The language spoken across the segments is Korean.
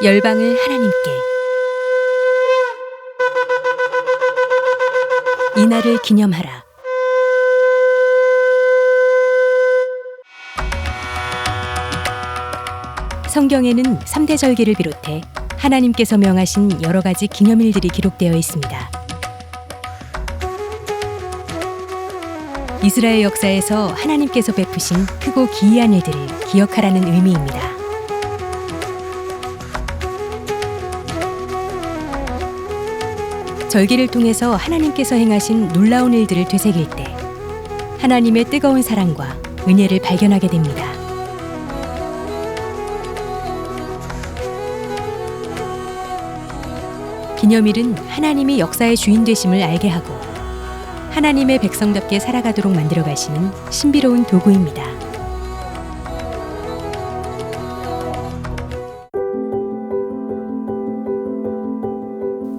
열방을 하나님께. 이날을 기념하라. 성경에는 3대 절기를 비롯해 하나님께서 명하신 여러 가지 기념일들이 기록되어 있습니다. 이스라엘 역사에서 하나님께서 베푸신 크고 기이한 일들을 기억하라는 의미입니다. 절기를 통해서 하나님께서 행하신 놀라운 일들을 되새길 때 하나님의 뜨거운 사랑과 은혜를 발견하게 됩니다. 기념일은 하나님이 역사의 주인 되심을 알게 하고 하나님의 백성답게 살아가도록 만들어 가시는 신비로운 도구입니다.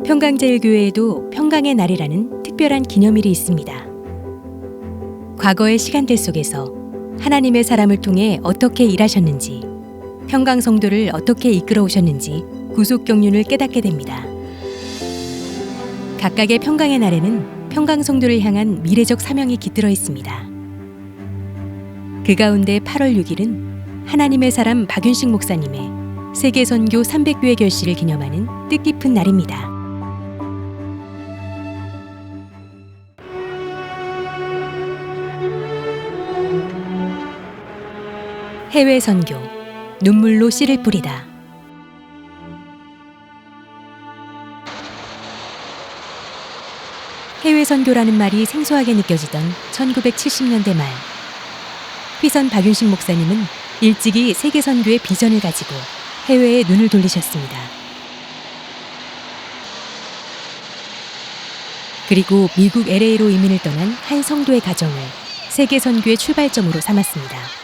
평강제일교회에도 평강의 날이라는 특별한 기념일이 있습니다. 과거의 시간들 속에서 하나님의 사람을 통해 어떻게 일하셨는지, 평강성도를 어떻게 이끌어 오셨는지 구속 경륜을 깨닫게 됩니다. 각각의 평강의 날에는 평강성도를 향한 미래적 사명이 깃들어 있습니다. 그 가운데 8월 6일은 하나님의 사람 박윤식 목사님의 세계선교 300교회 결실을 기념하는 뜻깊은 날입니다. 해외 선교, 눈물로 씨를 뿌리다. 해외 선교라는 말이 생소하게 느껴지던 1970년대 말, 휘선 박윤식 목사님은 일찍이 세계 선교의 비전을 가지고 해외에 눈을 돌리셨습니다. 그리고 미국 LA로 이민을 떠난 한 성도의 가정을 세계 선교의 출발점으로 삼았습니다.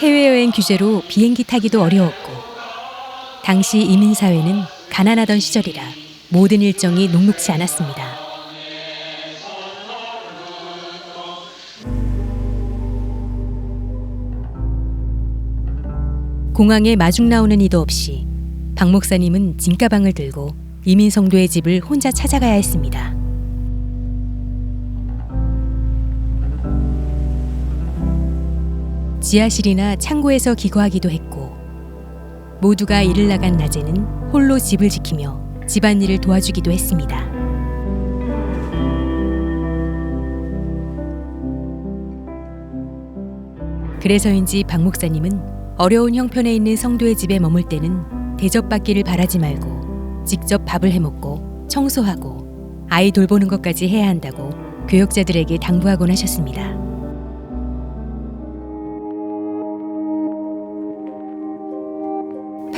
해외여행 규제로 비행기 타기도 어려웠고 당시 이민사회는 가난하던 시절이라 모든 일정이 녹록지 않았습니다. 공항에 마중 나오는 이도 없이 박 목사님은 짐가방을 들고 이민 성도의 집을 혼자 찾아가야 했습니다. 지하실이나 창고에서 기거하기도 했고 모두가 일을 나간 낮에는 홀로 집을 지키며 집안일을 도와주기도 했습니다. 그래서인지 박 목사님은 어려운 형편에 있는 성도의 집에 머물 때는 대접받기를 바라지 말고 직접 밥을 해먹고 청소하고 아이 돌보는 것까지 해야 한다고 교역자들에게 당부하곤 하셨습니다.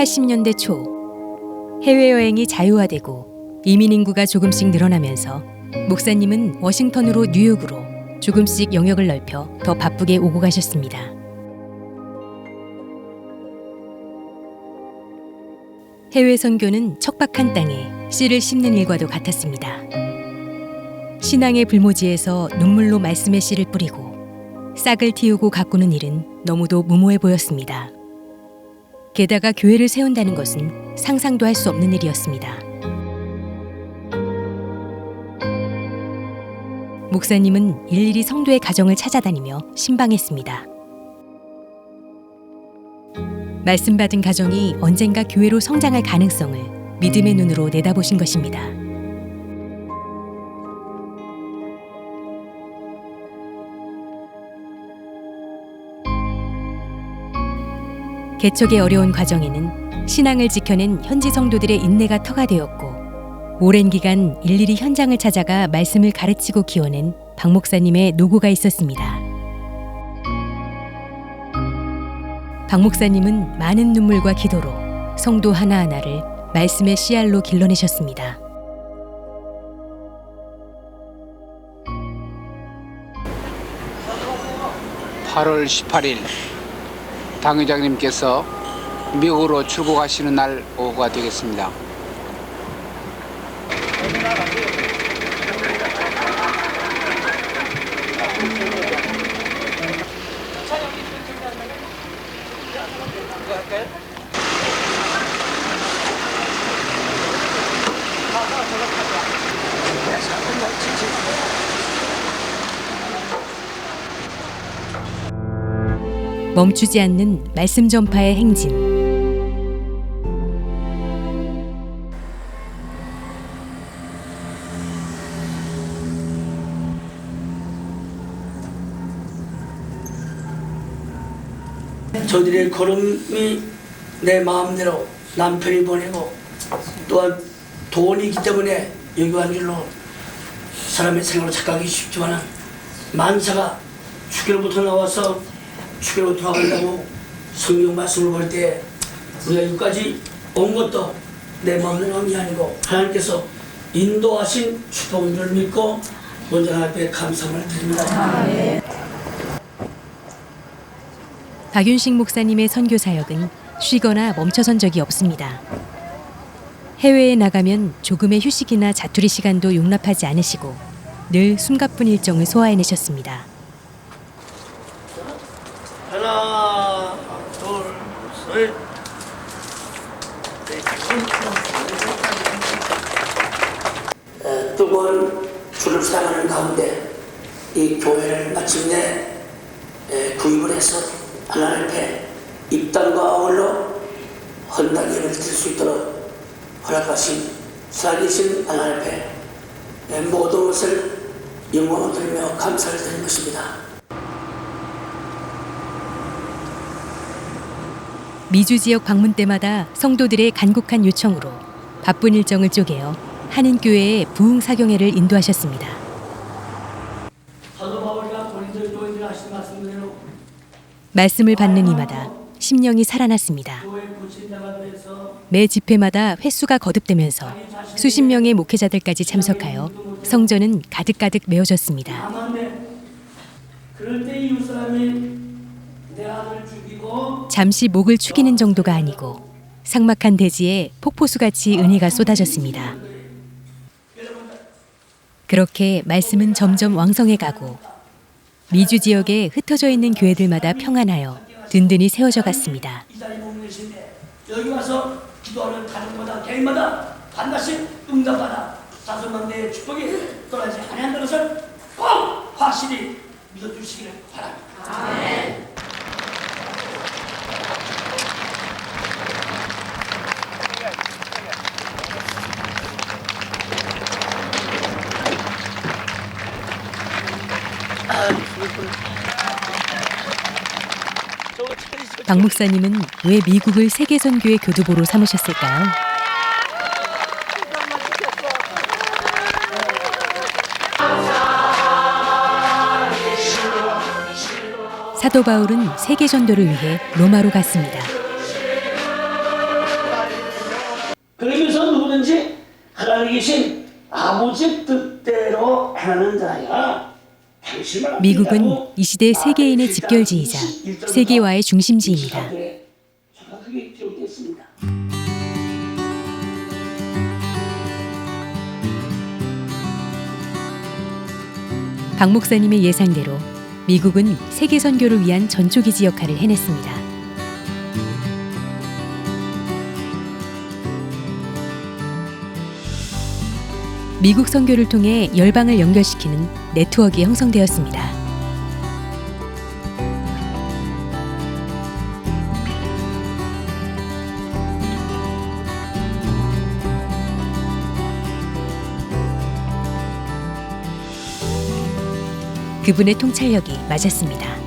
80년대 초 해외여행이 자유화되고 이민 인구가 조금씩 늘어나면서 목사님은 워싱턴으로 뉴욕으로 조금씩 영역을 넓혀 더 바쁘게 오고 가셨습니다. 해외 선교는 척박한 땅에 씨를 심는 일과도 같았습니다. 신앙의 불모지에서 눈물로 말씀의 씨를 뿌리고 싹을 틔우고 가꾸는 일은 너무도 무모해 보였습니다. 게다가 교회를 세운다는 것은 상상도 할 수 없는 일이었습니다. 목사님은 일일이 성도의 가정을 찾아다니며 신방했습니다. 말씀받은 가정이 언젠가 교회로 성장할 가능성을 믿음의 눈으로 내다보신 것입니다. 개척의 어려운 과정에는 신앙을 지켜낸 현지 성도들의 인내가 터가 되었고 오랜 기간 일일이 현장을 찾아가 말씀을 가르치고 키워낸 박 목사님의 노고가 있었습니다. 박 목사님은 많은 눈물과 기도로 성도 하나하나를 말씀의 씨알로 길러내셨습니다. (8월 18일) 당회장님께서 미국으로 출국하시는 날 오후가 되겠습니다. 멈추지 않는 말씀 전파의 행진. 저들의 걸음이 내 마음대로 남편이 보내고 또한 돈이 있기 때문에 여기 온 줄로 사람의 생각으로 착각하기 쉽지만 만사가 축교로부터 나와서 축교로 돌아간다고 성경 말씀을 볼 때 우리가 여기까지 온 것도 내 마음대로 한 게 아니고 하나님께서 인도하신 축복인 줄 믿고 먼저 하나님 앞에 감사를 드립니다. 박윤식 목사님의 선교 사역은 쉬거나 멈춰선 적이 없습니다. 해외에 나가면 조금의 휴식이나 자투리 시간도 용납하지 않으시고 늘 숨가쁜 일정을 소화해내셨습니다. 하나, 둘, 셋. 뜨거운 주를 사랑하는 가운데 이 교회를 마침내 구입을 해서 하나님 앞에 입당과 아울러 헌당 예배를 드릴 수 있도록 허락하신 살아계신 하나님 앞에 모든 것을 영광을 드리며 감사를 드리는 것입니다. 미주 지역 방문 때마다 성도들의 간곡한 요청으로 바쁜 일정을 쪼개어 한인교회의 부흥 사경회를 인도하셨습니다. 사도 바울이가 고린도 교인들 하신 말씀대로 말씀을 받는 이마다 심령이 살아났습니다. 교회 부친자가 돼서 매 집회마다 횟수가 거듭되면서 수십 명의 목회자들까지 참석하여 성전은 가득가득 메워졌습니다. 남았네. 그럴 때 이웃 사람이 내 아들 죽이고 잠시 목을 축이는 정도가 아니고 삭막한 대지에 폭포수같이 은혜가 쏟아졌습니다. 그렇게 말씀은 점점 왕성해가고 미주 지역에 흩어져 있는 교회들마다 평안하여 든든히 세워져 갔습니다. 이 자리에 머무는 계신데 여기 와서 기도하는 가정마다 개인마다 반드시 응답받아 자손만대의 축복이 떠나지 아니한다는 것을 꼭 확실히 믿어주시기를 바랍니다. 아멘. 박 목사님은 왜 미국을 세계 선교의 교두보로 삼으셨을까요? 사도 바울은 세계 전도를 위해 로마로 갔습니다. 그러면서 누구든지 하나님 계신 아버지 뜻대로 하는 자야. 미국은 이 시대 세계인의 집결지이자 세계화의 중심지입니다. 정확하게 기록됐습니다. 박 목사님의 예상대로 미국은 세계 선교를 위한 전초기지 역할을 해냈습니다. 미국 선교를 통해 열방을 연결시키는 네트워크가 형성되었습니다. 그분의 통찰력이 맞았습니다.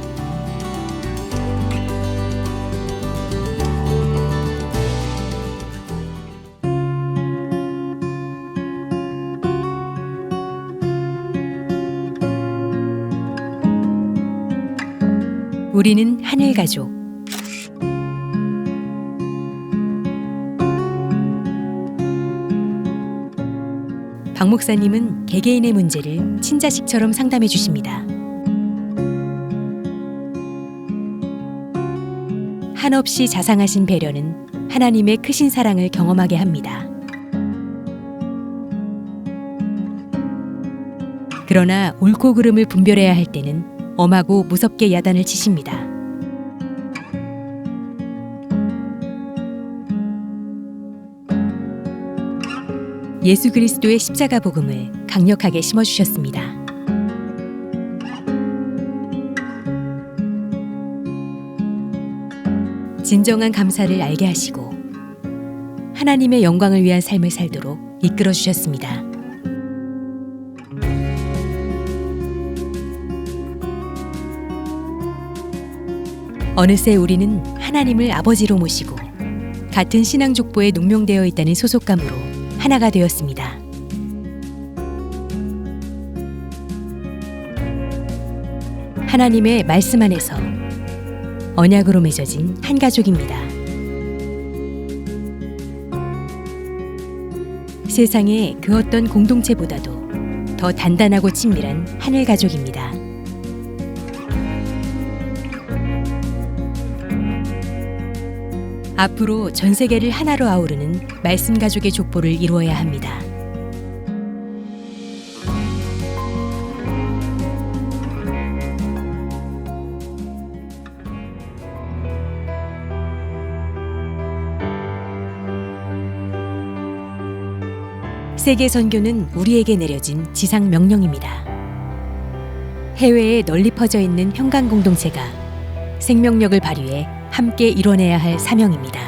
우리는 하늘 가족. 박 목사님은 개개인의 문제를 친자식처럼 상담해 주십니다. 한없이 자상하신 배려는 하나님의 크신 사랑을 경험하게 합니다. 그러나 옳고 그름을 분별해야 할 때는 엄하고 무섭게 야단을 치십니다. 예수 그리스도의 십자가 복음을 강력하게 심어주셨습니다. 진정한 감사를 알게 하시고 하나님의 영광을 위한 삶을 살도록 이끌어 주셨습니다. 어느새 우리는 하나님을 아버지로 모시고 같은 신앙 족보에 농명되어 있다는 소속감으로 하나가 되었습니다. 하나님의 말씀 안에서 언약으로 맺어진 한 가족입니다. 세상의 그 어떤 공동체보다도 더 단단하고 친밀한 하늘 가족입니다. 앞으로 전 세계를 하나로 아우르는 말씀 가족의 족보를 이루어야 합니다. 세계 선교는 우리에게 내려진 지상 명령입니다. 해외에 널리 퍼져 있는 평강 공동체가 생명력을 발휘해 함께 이뤄내야 할 사명입니다.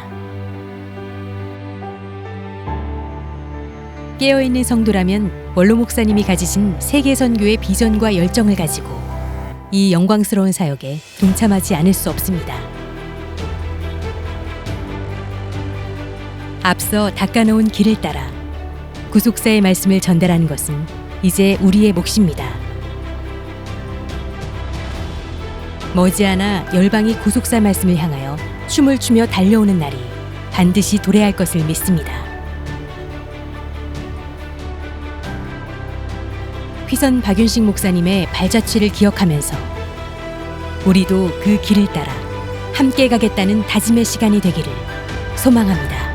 깨어있는 성도라면 원로 목사님이 가지신 세계 선교의 비전과 열정을 가지고 이 영광스러운 사역에 동참하지 않을 수 없습니다. 앞서 닦아놓은 길을 따라 구속사의 말씀을 전달하는 것은 이제 우리의 몫입니다. 머지않아 열방이 구속사 말씀을 향하여 춤을 추며 달려오는 날이 반드시 도래할 것을 믿습니다. 휘선 박윤식 목사님의 발자취를 기억하면서 우리도 그 길을 따라 함께 가겠다는 다짐의 시간이 되기를 소망합니다.